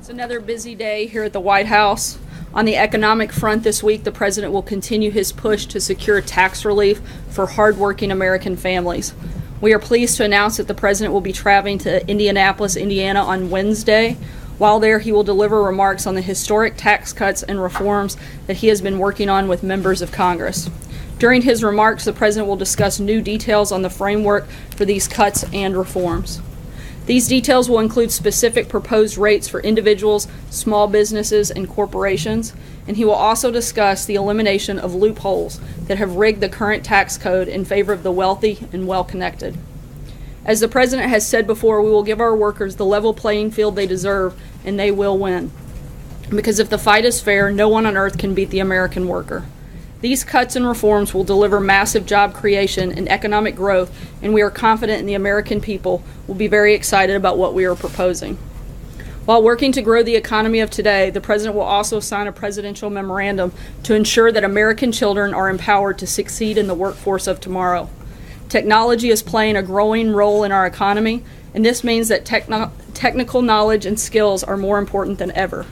It's another busy day here at the White House. On the economic front this week, the president will continue his push to secure tax relief for hardworking American families. We are pleased to announce that the president will be traveling to Indianapolis, Indiana on Wednesday. While there, he will deliver remarks on the historic tax cuts and reforms that he has been working on with members of Congress. During his remarks, the president will discuss new details on the framework for these cuts and reforms. These details will include specific proposed rates for individuals, small businesses, and corporations, and he will also discuss the elimination of loopholes that have rigged the current tax code in favor of the wealthy and well-connected. As the president has said before, we will give our workers the level playing field they deserve, and they will win. Because if the fight is fair, no one on earth can beat the American worker. These cuts and reforms will deliver massive job creation and economic growth, and we are confident in the American people will be very excited about what we are proposing. While working to grow the economy of today, the president will also sign a presidential memorandum to ensure that American children are empowered to succeed in the workforce of tomorrow. Technology is playing a growing role in our economy, and this means that technical knowledge and skills are more important than ever.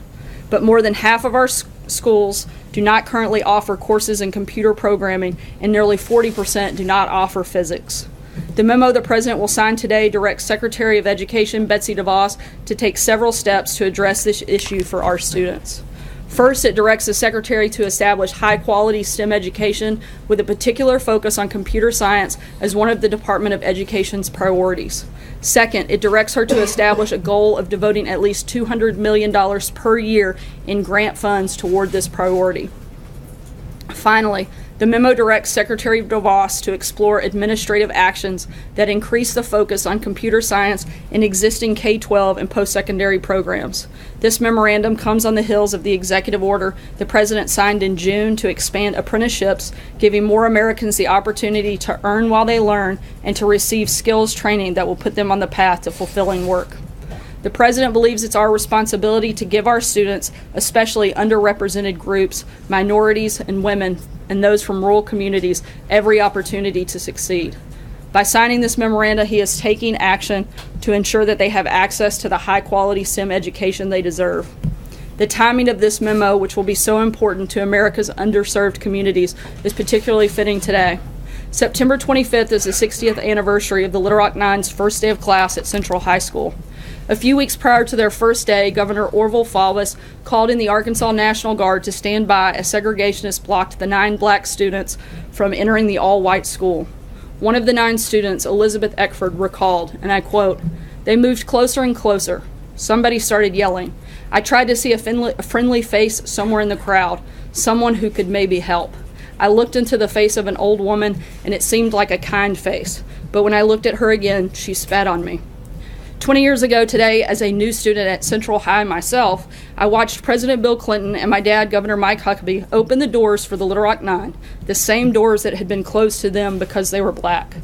But more than half of our schools do not currently offer courses in computer programming, and nearly 40% do not offer physics. The memo the president will sign today directs Secretary of Education Betsy DeVos to take several steps to address this issue for our students. First, it directs the Secretary to establish high-quality STEM education with a particular focus on computer science as one of the Department of Education's priorities. Second, it directs her to establish a goal of devoting at least $200 million per year in grant funds toward this priority. Finally, the memo directs Secretary DeVos to explore administrative actions that increase the focus on computer science in existing K-12 and post-secondary programs. This memorandum comes on the heels of the executive order the president signed in June to expand apprenticeships, giving more Americans the opportunity to earn while they learn and to receive skills training that will put them on the path to fulfilling work. The president believes it's our responsibility to give our students, especially underrepresented groups, minorities, and women, and those from rural communities, every opportunity to succeed. By signing this memoranda, he is taking action to ensure that they have access to the high-quality STEM education they deserve. The timing of this memo, which will be so important to America's underserved communities, is particularly fitting today. September 25th is the 60th anniversary of the Little Rock Nine's first day of class at Central High School. A few weeks prior to their first day, Governor Orville Faubus called in the Arkansas National Guard to stand by as segregationists blocked the 9 black students from entering the all-white school. One of the 9 students, Elizabeth Eckford, recalled, and I quote, "They moved closer and closer. Somebody started yelling. I tried to see a friendly face somewhere in the crowd, someone who could maybe help. I looked into the face of an old woman, and it seemed like a kind face. But when I looked at her again, she spat on me." 20 years ago today, as a new student at Central High myself, I watched President Bill Clinton and my dad, Governor Mike Huckabee, open the doors for the Little Rock Nine, the same doors that had been closed to them because they were black.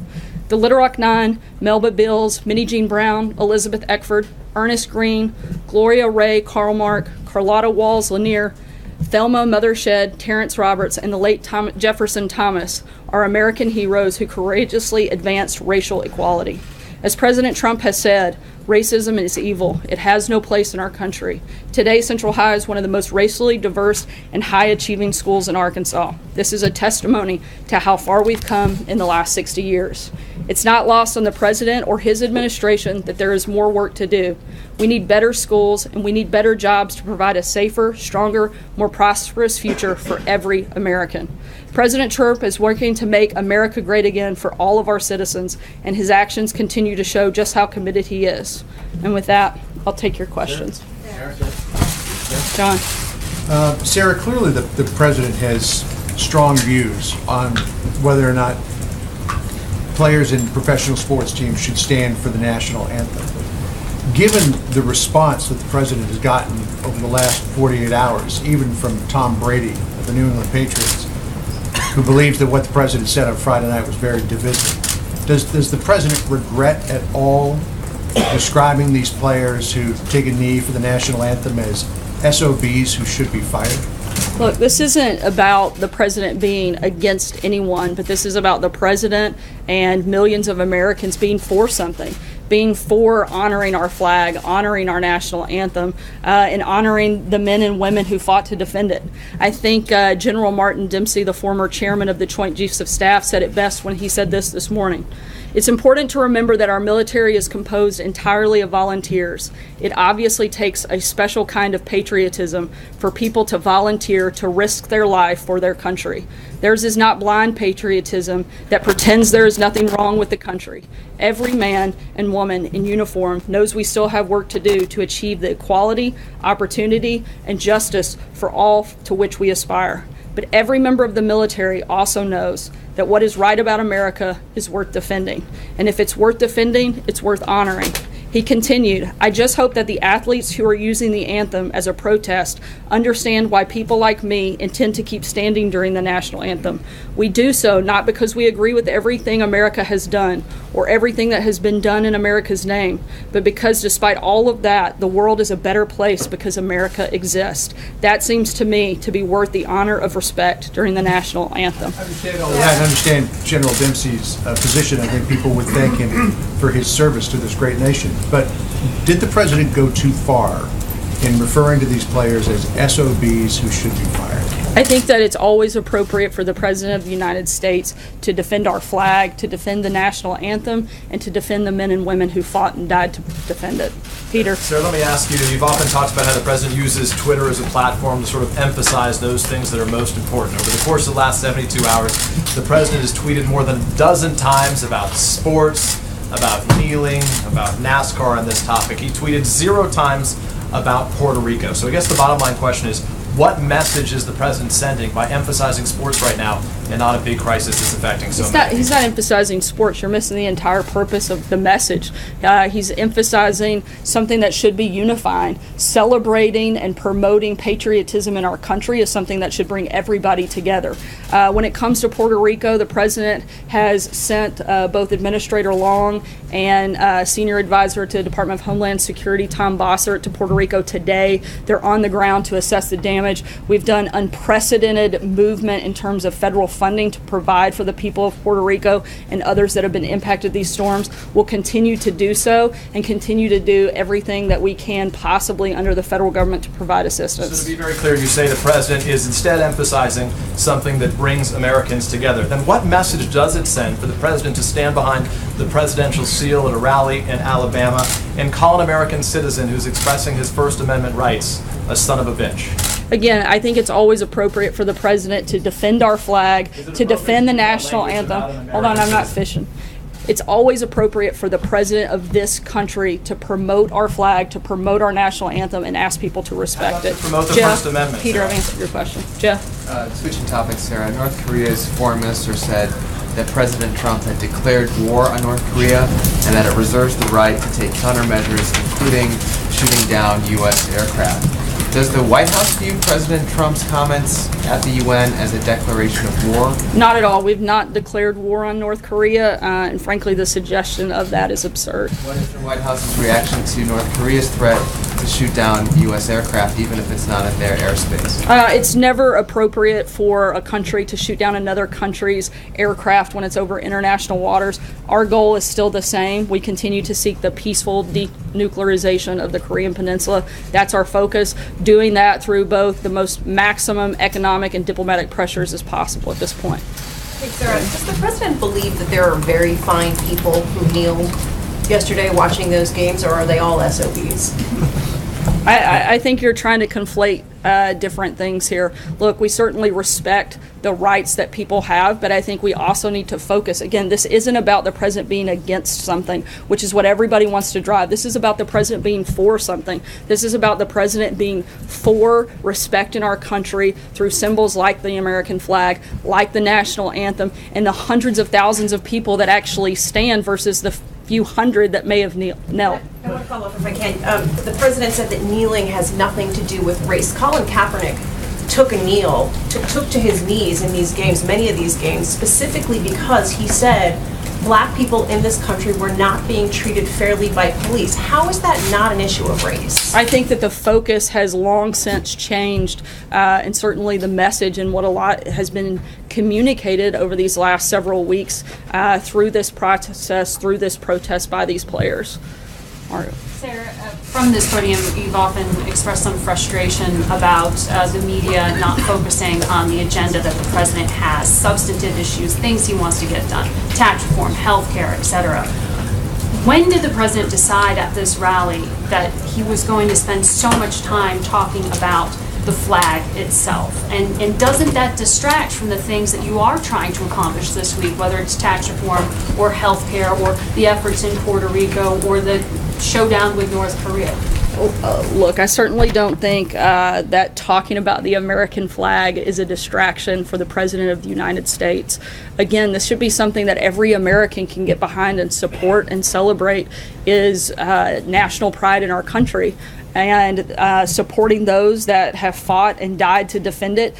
The Little Rock Nine, Melba Bills, Minnie Jean Brown, Elizabeth Eckford, Ernest Green, Gloria Ray Carlmark, Carlotta Walls Lanier, Thelma Mothershed, Terrence Roberts, and the late Jefferson Thomas are American heroes who courageously advanced racial equality. As President Trump has said, racism is evil. It has no place in our country. Today, Central High is one of the most racially diverse and high-achieving schools in Arkansas. This is a testimony to how far we've come in the last 60 years. It's not lost on the president or his administration that there is more work to do. We need better schools, and we need better jobs to provide a safer, stronger, more prosperous future for every American. President Trump is working to make America great again for all of our citizens, and his actions continue to show just how committed he is. And with that, I'll take your questions. John. Sarah, clearly the president has strong views on whether or not players in professional sports teams should stand for the national anthem. Given the response that the president has gotten over the last 48 hours, even from Tom Brady of the New England Patriots, who believes that what the president said on Friday night was very divisive, does the president regret at all describing these players who take a knee for the national anthem as SOBs who should be fired? Look, this isn't about the president being against anyone, but this is about the president and millions of Americans being for something. being for honoring our flag, honoring our national anthem, and honoring the men and women who fought to defend it. I think General Martin Dempsey, the former chairman of the Joint Chiefs of Staff, said it best when he said this morning. It's important to remember that our military is composed entirely of volunteers. It obviously takes a special kind of patriotism for people to volunteer to risk their life for their country. Theirs is not blind patriotism that pretends there is nothing wrong with the country. Every man and woman in uniform knows we still have work to do to achieve the equality, opportunity, and justice for all to which we aspire. But every member of the military also knows that what is right about America is worth defending. And if it's worth defending, it's worth honoring. He continued, I just hope that the athletes who are using the anthem as a protest understand why people like me intend to keep standing during the national anthem. We do so not because we agree with everything America has done or everything that has been done in America's name, but because despite all of that, the world is a better place because America exists. That seems to me to be worth the honor of respect during the national anthem. I understand all that. I understand General Dempsey's position. I think people would thank him for his service to this great nation. But did the president go too far in referring to these players as SOBs who should be fired? I think that it's always appropriate for the President of the United States to defend our flag, to defend the national anthem, and to defend the men and women who fought and died to defend it. Peter. Sarah, let me ask you, you've often talked about how the president uses Twitter as a platform to sort of emphasize those things that are most important. Over the course of the last 72 hours, the president has tweeted more than a dozen times about sports, about kneeling, about NASCAR on this topic. He tweeted 0 times about Puerto Rico. So I guess the bottom line question is, what message is the president sending by emphasizing sports right now and not a big crisis that's affecting so many? He's not emphasizing sports. You're missing the entire purpose of the message. He's emphasizing something that should be unifying. Celebrating and promoting patriotism in our country is something that should bring everybody together. When it comes to Puerto Rico, the president has sent both Administrator Long and Senior Advisor to the Department of Homeland Security, Tom Bossert, to Puerto Rico today. They're on the ground to assess the damage. We've done unprecedented movement in terms of federal funding to provide for the people of Puerto Rico and others that have been impacted these storms. We'll continue to do so and continue to do everything that we can possibly under the federal government to provide assistance. So to be very clear, you say the president is instead emphasizing something that brings Americans together. Then what message does it send for the president to stand behind the presidential seal at a rally in Alabama and call an American citizen who's expressing his First Amendment rights a son of a bitch? Again, I think it's always appropriate for the president to defend our flag, to defend the national anthem. Hold on, I'm not fishing. It's always appropriate for the president of this country to promote our flag, to promote our national anthem, and ask people to respect it. To promote the Jeff, First Amendment. Peter, I've answered your question. Jeff? Switching topics, Sarah. North Korea's foreign minister said that President Trump had declared war on North Korea and that it reserves the right to take countermeasures, including shooting down U.S. aircraft. Does the White House view President Trump's comments at the UN as a declaration of war? Not at all. We've not declared war on North Korea, and frankly, the suggestion of that is absurd. What is the White House's reaction to North Korea's threat to shoot down U.S. aircraft, even if it's not in their airspace? It's never appropriate for a country to shoot down another country's aircraft when it's over international waters. Our goal is still the same. We continue to seek the peaceful denuclearization of the Korean Peninsula. That's our focus. Doing that through both the most maximum economic and diplomatic pressures as possible at this point. Hey, Sarah, does the president believe that there are very fine people who kneeled yesterday watching those games, or are they all SOBs? I think you're trying to conflate different things here. Look, we certainly respect the rights that people have, but I think we also need to focus. Again, this isn't about the president being against something, which is what everybody wants to drive. This is about the president being for something. This is about the president being for respect in our country through symbols like the American flag, like the national anthem, and the hundreds of thousands of people that actually stand versus the few hundred that may have knelt. I want to follow up if I can. The president said that kneeling has nothing to do with race. Colin Kaepernick took took to his knees in these games, many of these games, specifically because he said Black people in this country were not being treated fairly by police. How is that not an issue of race? I think that the focus has long since changed, and certainly the message and what a lot has been communicated over these last several weeks through this process, through this protest by these players. Mario. Sarah, from this podium, you've often expressed some frustration about the media not focusing on the agenda that the president has, substantive issues, things he wants to get done, tax reform, health care, etc. When did the president decide at this rally that he was going to spend so much time talking about the flag itself? And doesn't that distract from the things that you are trying to accomplish this week, whether it's tax reform or health care or the efforts in Puerto Rico or the showdown with North Korea? Look, I certainly don't think that talking about the American flag is a distraction for the President of the United States. Again, this should be something that every American can get behind and support and celebrate, is national pride in our country, and supporting those that have fought and died to defend it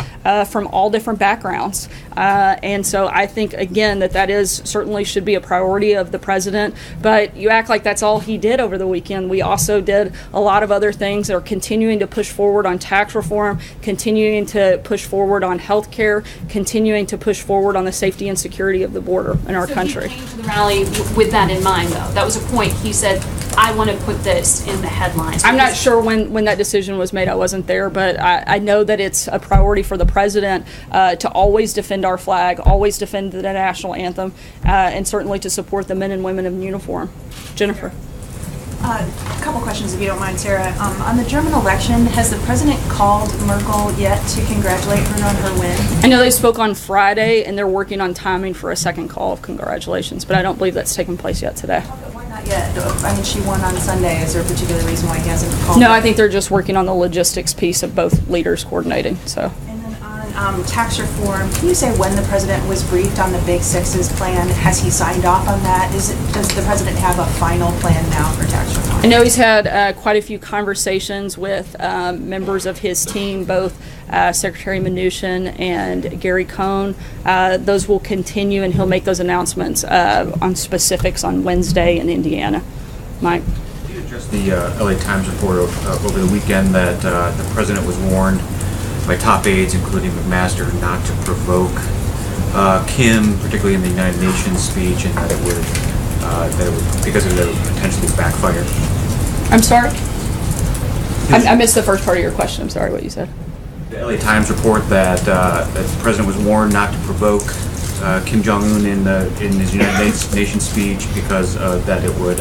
from all different backgrounds. And so I think, again, that is certainly should be a priority of the president. But you act like that's all he did over the weekend. We also did a lot of other things that are continuing to push forward on tax reform, continuing to push forward on health care, continuing to push forward on the safety and security of the border in our country. He came to the rally with that in mind, though. That was a point. He said, I want to put this in the headlines. I'm not sure when that decision was made. I wasn't there, but I know that it's a priority for the president to always defend our flag, always defend the national anthem, and certainly to support the men and women in uniform. Jennifer. A couple questions, if you don't mind, Sarah. On the German election, has the president called Merkel yet to congratulate her on her win? I know they spoke on Friday, and they're working on timing for a second call of congratulations, but I don't believe that's taken place yet today. Why not yet? I mean, she won on Sunday. Is there a particular reason why he hasn't called? No, I think they're just working on the logistics piece of both leaders coordinating. So. And then on tax reform, can you say when the president was briefed on the Big Sixes plan? Has he signed off on that? Does the president have a final plan now for tax reform? I know he's had quite a few conversations with members of his team, both Secretary Mnuchin and Gary Cohn. Those will continue, and he'll make those announcements on specifics on Wednesday in Indiana. Mike? Did you address the LA Times report over the weekend that the president was warned by top aides, including McMaster, not to provoke Kim, particularly in the United Nations speech, and that it would because of it would potentially backfire? I'm sorry? I missed the first part of your question. I'm sorry what you said. The LA Times report that the president was warned not to provoke Kim Jong-un in his United Nations speech because that it would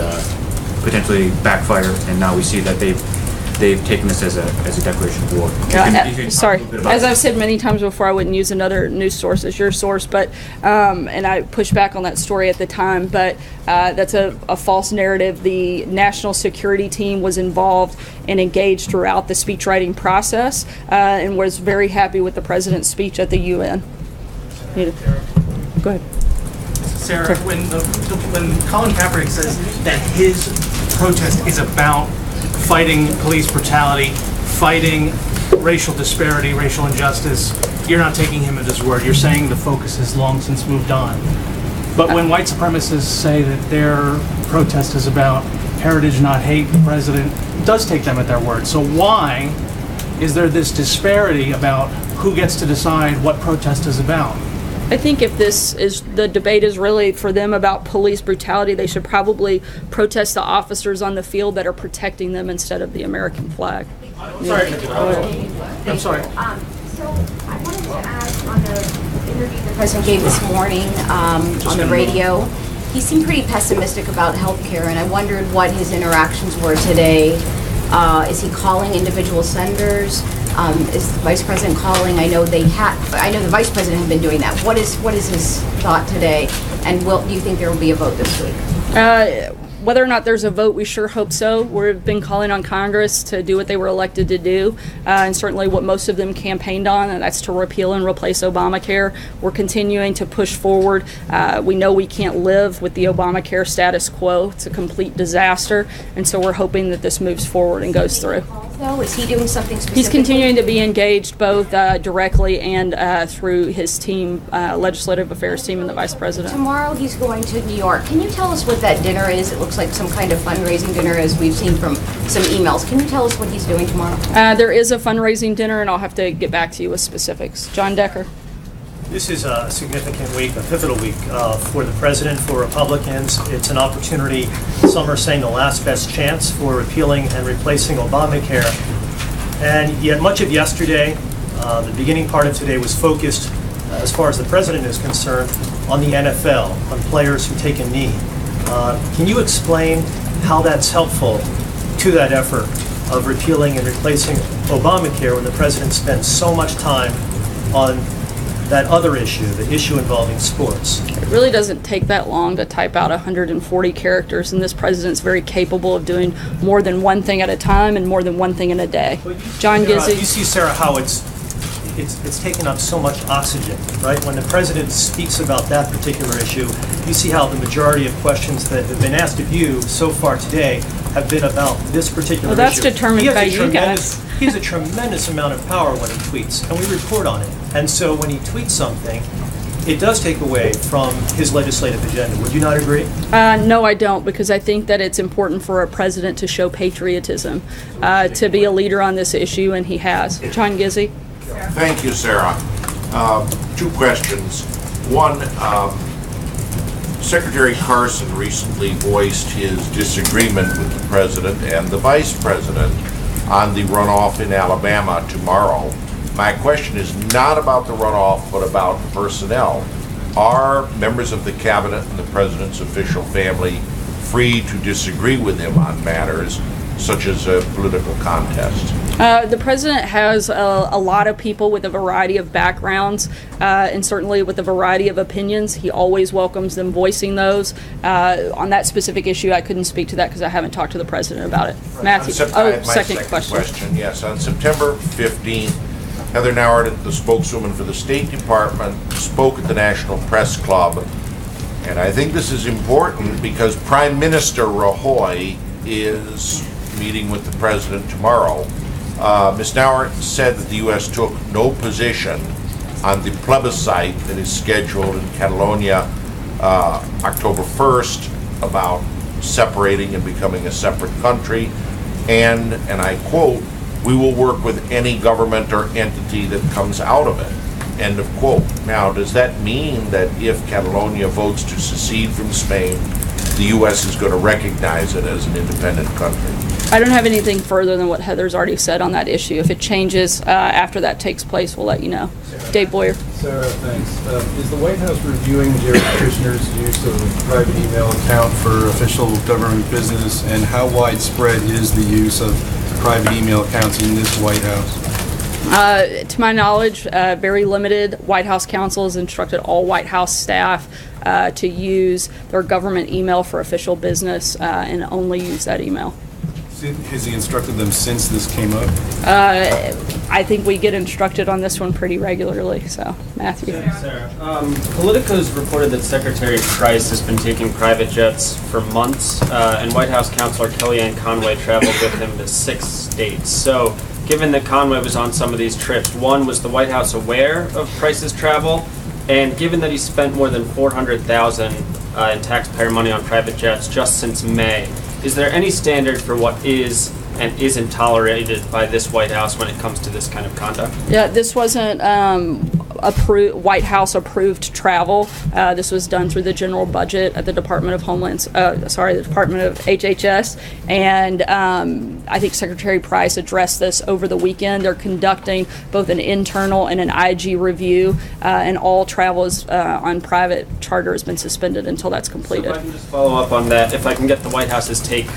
potentially backfire, and now we see that they've taken this as a declaration of war. Sorry, as I've said many times before, I wouldn't use another news source as your source, but and I pushed back on that story at the time, but that's a false narrative. The national security team was involved and engaged throughout the speechwriting process, and was very happy with the president's speech at the UN. Go ahead. Sarah, when Colin Kaepernick says that his protest is about fighting police brutality, fighting racial disparity, racial injustice, you're not taking him at his word. You're saying the focus has long since moved on. But when white supremacists say that their protest is about heritage, not hate, the president does take them at their word. So why is there this disparity about who gets to decide what protest is about? I think if the debate is really for them about police brutality, they should probably protest the officers on the field that are protecting them instead of the American flag. Sorry. I'm sorry. So I wanted to ask, on the interview the president gave this morning on the radio, he seemed pretty pessimistic about health care, and I wondered what his interactions were today. Is he calling individual senators? Is the vice president calling? I know the vice president had been doing that. What is his thought today? And do you think there will be a vote this week? Whether or not there's a vote, we sure hope so. We've been calling on Congress to do what they were elected to do, and certainly what most of them campaigned on, and that's to repeal and replace Obamacare. We're continuing to push forward. We know we can't live with the Obamacare status quo. It's a complete disaster, and so we're hoping that this moves forward and goes through. though? Is he doing something specific? He's continuing to be engaged both directly and through his team, legislative affairs team, and the vice president. Tomorrow he's going to New York. Can you tell us what that dinner is? It looks like some kind of fundraising dinner, as we've seen from some emails. Can you tell us what he's doing tomorrow? There is a fundraising dinner, and I'll have to get back to you with specifics. John Decker. This is a significant week, a pivotal week for the president, for Republicans. It's an opportunity, some are saying the last best chance for repealing and replacing Obamacare. And yet much of yesterday, the beginning part of today was focused, as far as the president is concerned, on the NFL, on players who take a knee. Can you explain how that's helpful to that effort of repealing and replacing Obamacare when the president spends so much time on that other issue, the issue involving sports? It really doesn't take that long to type out 140 characters, and this president's very capable of doing more than one thing at a time and more than one thing in a day. John Gizzi. You see, Sarah, how it's taken up so much oxygen, right? When the president speaks about that particular issue, you see how the majority of questions that have been asked of you so far today have been about this particular issue. Well, that's determined by you guys. He has a tremendous amount of power when he tweets, and we report on it. And so when he tweets something, it does take away from his legislative agenda. Would you not agree? No, I don't, because I think that it's important for a president to show patriotism, to be a leader on this issue, and he has. John Gizzi. Thank you, Sarah. Two questions. One, Secretary Carson recently voiced his disagreement with the president and the vice president on the runoff in Alabama tomorrow. My question is not about the runoff, but about personnel. Are members of the cabinet and the president's official family free to disagree with him on matters such as a political contest? The president has a lot of people with a variety of backgrounds, and certainly with a variety of opinions. He always welcomes them voicing those. On that specific issue, I couldn't speak to that because I haven't talked to the president about it. Right. Matthew, second question. Yes, on September 15th, Heather Nauert, the spokeswoman for the State Department, spoke at the National Press Club. And I think this is important because Prime Minister Rajoy is meeting with the president tomorrow. Ms. Nauert said that the U.S. took no position on the plebiscite that is scheduled in Catalonia October 1st about separating and becoming a separate country. And I quote, "We will work with any government or entity that comes out of it." End of quote. Now, does that mean that if Catalonia votes to secede from Spain, the U.S. is going to recognize it as an independent country? I don't have anything further than what Heather's already said on that issue. If it changes after that takes place, we'll let you know. Dave Boyer. Sarah, thanks. Is the White House reviewing Jared Kushner's use of a private email account for official government business, and how widespread is the use of private email accounts in this White House? To my knowledge, very limited. White House counsel has instructed all White House staff to use their government email for official business and only use that email. Has he instructed them since this came up? I think we get instructed on this one pretty regularly, so Matthew. Sarah, Politico's reported that Secretary Price has been taking private jets for months, and White House counselor Kellyanne Conway traveled with him to 6 states. So, given that Conway was on some of these trips, one, was the White House aware of Price's travel? And given that he spent more than $400,000 in taxpayer money on private jets just since May, is there any standard for what is and isn't tolerated by this White House when it comes to this kind of conduct? Yeah, this wasn't White House approved travel. This was done through the general budget at the Department of the Department of HHS, and I think Secretary Price addressed this over the weekend. They're conducting both an internal and an IG review, and all travel on private charter has been suspended until that's completed. So if I can just follow up on that, if I can get the White House's take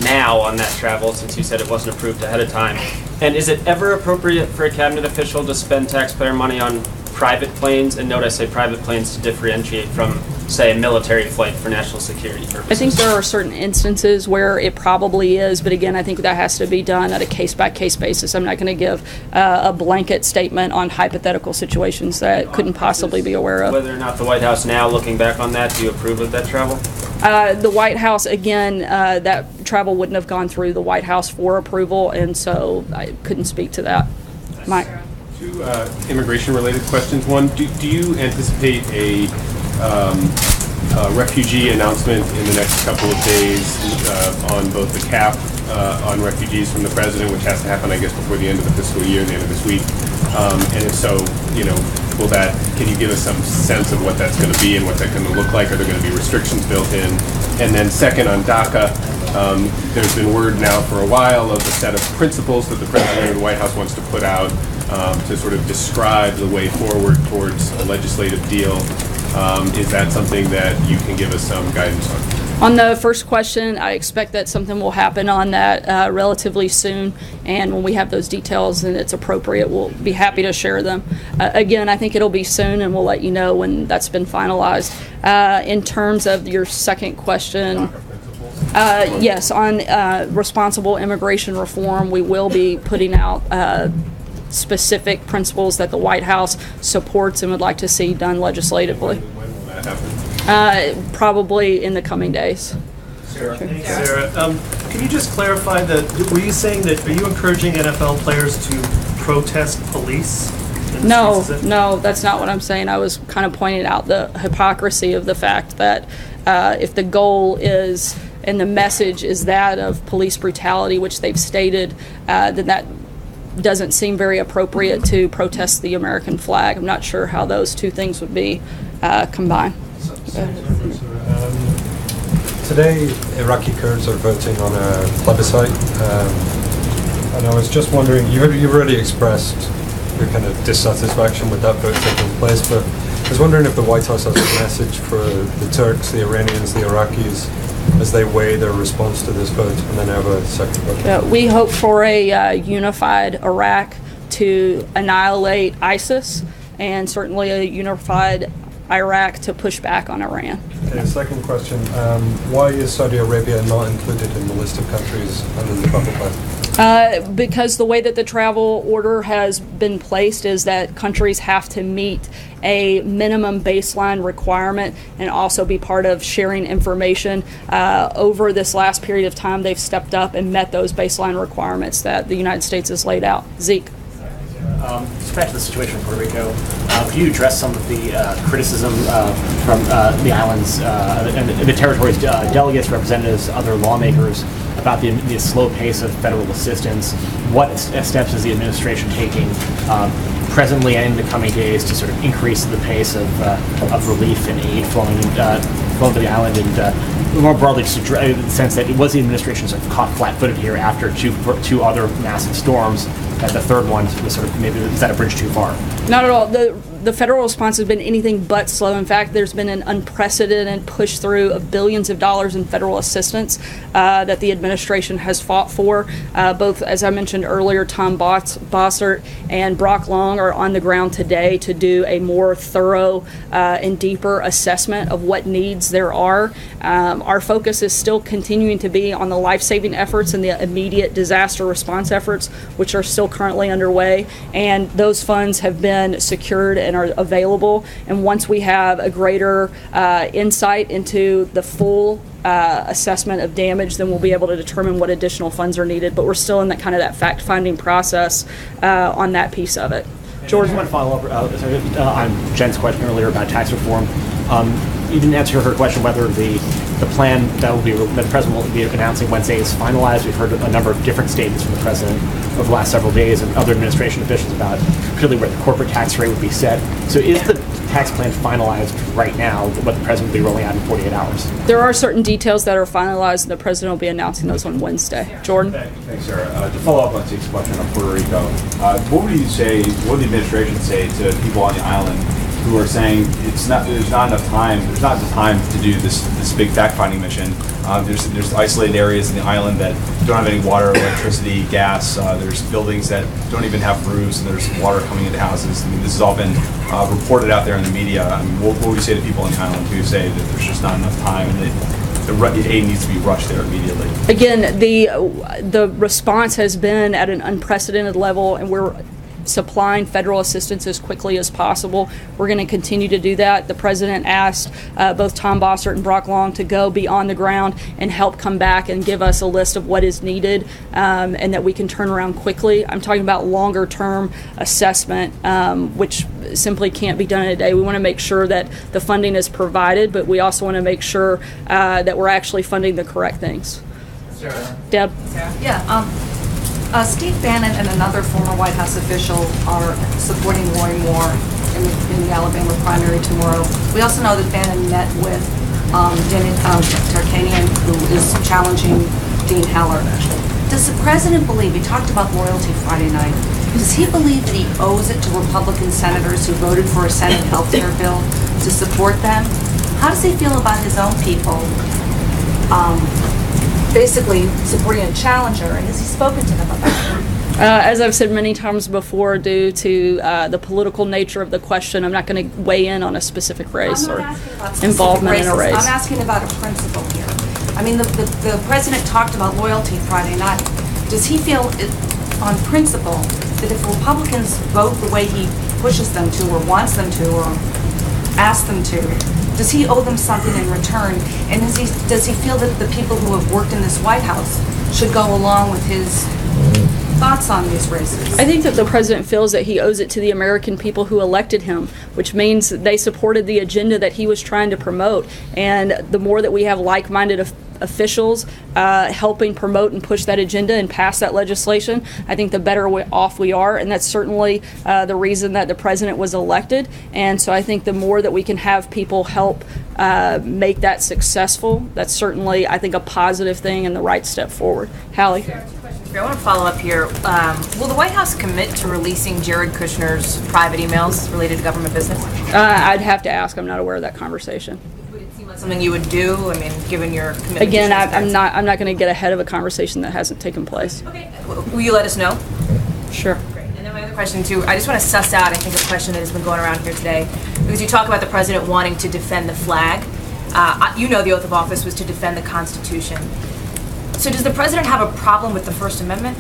now on that travel, since you said it wasn't approved ahead of time. And is it ever appropriate for a cabinet official to spend taxpayer money on private planes? And note I say private planes to differentiate from say, a military flight for national security purposes? I think there are certain instances where it probably is, but again, I think that has to be done at a case-by-case basis. I'm not going to give a blanket statement on hypothetical situations that I couldn't possibly be aware of. Whether or not the White House, now looking back on that, do you approve of that travel? The White House, again, that travel wouldn't have gone through the White House for approval, and so I couldn't speak to that. Mike? Two immigration-related questions. One, do you anticipate a refugee announcement in the next couple of days on both the cap on refugees from the president, which has to happen, I guess, before the end of the fiscal year, the end of this week? And if so, can you give us some sense of what that's going to be and what that's going to look like? Are there going to be restrictions built in? And then second, on DACA, there's been word now for a while of a set of principles that the president of the White House wants to put out to sort of describe the way forward towards a legislative deal. Is that something that you can give us some guidance on? On the first question, I expect that something will happen on that relatively soon, and when we have those details and it's appropriate, we'll be happy to share them. Again, I think it'll be soon, and we'll let you know when that's been finalized. In terms of your second question, yes, on responsible immigration reform, we will be putting out specific principles that the White House supports and would like to see done legislatively. When will that happen? Probably in the coming days. Sarah, can you just clarify that? Were you saying that? Are you encouraging NFL players to protest police? No, that's not what I'm saying. I was kind of pointing out the hypocrisy of the fact that if the goal is and the message is that of police brutality, which they've stated, then that doesn't seem very appropriate to protest the American flag. I'm not sure how those two things would be combined. Today, Iraqi Kurds are voting on a plebiscite, and I was just wondering, you've already expressed your kind of dissatisfaction with that vote taking place, but I was wondering if the White House has a message for the Turks, the Iranians, the Iraqis, as they weigh their response to this vote, and then have a second vote. We hope for a unified Iraq to annihilate ISIS, and certainly a unified Iraq to push back on Iran. Okay, second question. Why is Saudi Arabia not included in the list of countries under the travel ban? Because the way that the travel order has been placed is that countries have to meet a minimum baseline requirement and also be part of sharing information. Over this last period of time, they've stepped up and met those baseline requirements that the United States has laid out. Zeke. Just back to the situation in Puerto Rico, could you address some of the criticism from the islands and the territory's delegates, representatives, other lawmakers about the slow pace of federal assistance? What steps is the administration taking presently and in the coming days to sort of increase the pace of relief and aid flowing to the island, and more broadly, just the sense that it was the administration sort of caught flat-footed here after two other massive storms, that the third one was sort of, maybe, is that a bridge too far? Not at all. The federal response has been anything but slow. In fact, there's been an unprecedented push through of billions of dollars in federal assistance that the administration has fought for. Both, as I mentioned earlier, Tom Bossert and Brock Long are on the ground today to do a more thorough and deeper assessment of what needs there are. Our focus is still continuing to be on the life-saving efforts and the immediate disaster response efforts, which are still currently underway, and those funds have been secured and are available. And once we have a greater insight into the full assessment of damage, then we'll be able to determine what additional funds are needed. But we're still in that kind of that fact-finding process on that piece of it. George, I want to follow up on Jen's question earlier about tax reform. You didn't answer her question whether the plan that the president will be announcing Wednesday is finalized. We've heard a number of different statements from the president over the last several days and other administration officials about particularly where the corporate tax rate would be set. So is the tax plan finalized right now, what the president will be rolling out in 48 hours? There are certain details that are finalized, and the president will be announcing those on Wednesday. Jordan? Thanks, Sarah. To follow up on Zeke's question on Puerto Rico, what would the administration say to people on the island who are saying there's not enough time to do this big fact-finding mission. There's isolated areas in the island that don't have any water, electricity, gas. There's buildings that don't even have roofs, and there's water coming into houses. I mean, this has all been reported out there in the media. I mean, what would you say to people on the island who say that there's just not enough time and the aid needs to be rushed there immediately? Again, the response has been at an unprecedented level, and we're supplying federal assistance as quickly as possible. We're going to continue to do that. The president asked both Tom Bossert and Brock Long to go be on the ground and help come back and give us a list of what is needed and that we can turn around quickly. I'm talking about longer term assessment, which simply can't be done in a day. We want to make sure that the funding is provided, but we also want to make sure that we're actually funding the correct things. Sarah. Deb? Sarah. Yeah. Steve Bannon and another former White House official are supporting Roy Moore in the Alabama primary tomorrow. We also know that Bannon met with Denny Tarkanian, who is challenging Dean Heller. Does the president believe, he talked about loyalty Friday night, does he believe that he owes it to Republican senators who voted for a Senate health care bill to support them? How does he feel about his own people basically supporting a challenger, and has he spoken to them about it? As I've said many times before, due to the political nature of the question, I'm not going to weigh in on a specific race or involvement in a race. I'm asking about a principle here. I mean, the president talked about loyalty Friday night. Does he feel, on principle, that if Republicans vote the way he pushes them to, or wants them to, or asks them to, does he owe them something in return? And does he feel that the people who have worked in this White House should go along with his thoughts on these races? I think that the president feels that he owes it to the American people who elected him, which means they supported the agenda that he was trying to promote. And the more that we have like-minded officials helping promote and push that agenda and pass that legislation, I think the better off we are, and that's certainly the reason that the president was elected. And so I think the more that we can have people help make that successful, that's certainly, I think, a positive thing and the right step forward. Hallie? I want to follow up here. Will the White House commit to releasing Jared Kushner's private emails related to government business? I'd have to ask. I'm not aware of that conversation. Something you would do? I mean, given your commitment. Again, I'm not going to get ahead of a conversation that hasn't taken place. Okay. Will you let us know? Sure. Great. And then my other question too. I just want to suss out, I think, a question that has been going around here today, because you talk about the president wanting to defend the flag. You know, the oath of office was to defend the Constitution. So does the president have a problem with the First Amendment?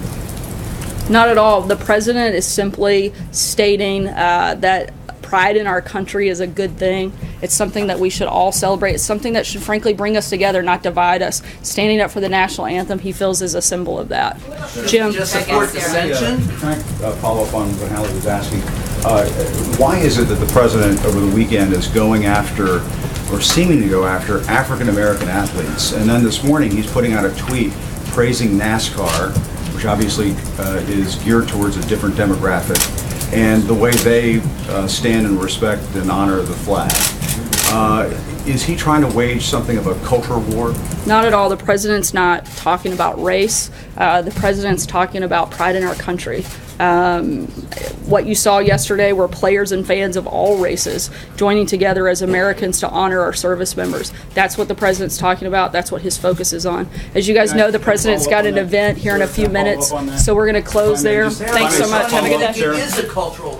Not at all. The president is simply stating that pride in our country is a good thing. It's something that we should all celebrate. It's something that should frankly bring us together, not divide us. Standing up for the national anthem, he feels, is a symbol of that. Jim? Just support dissension? Can I follow up on what Hallie was asking? Why is it that the president over the weekend is going after, or seeming to go after, African-American athletes? And then this morning he's putting out a tweet praising NASCAR, which obviously is geared towards a different demographic, and the way they stand in respect and honor the flag. Is he trying to wage something of a culture war? Not at all. The president's not talking about race. The president's talking about pride in our country. What you saw yesterday were players and fans of all races joining together as Americans to honor our service members. That's what the president's talking about. That's what his focus is on. As you guys know, the president's got an event here in a few minutes, so we're going to close there. Thanks so much. Have a good day. It is a cultural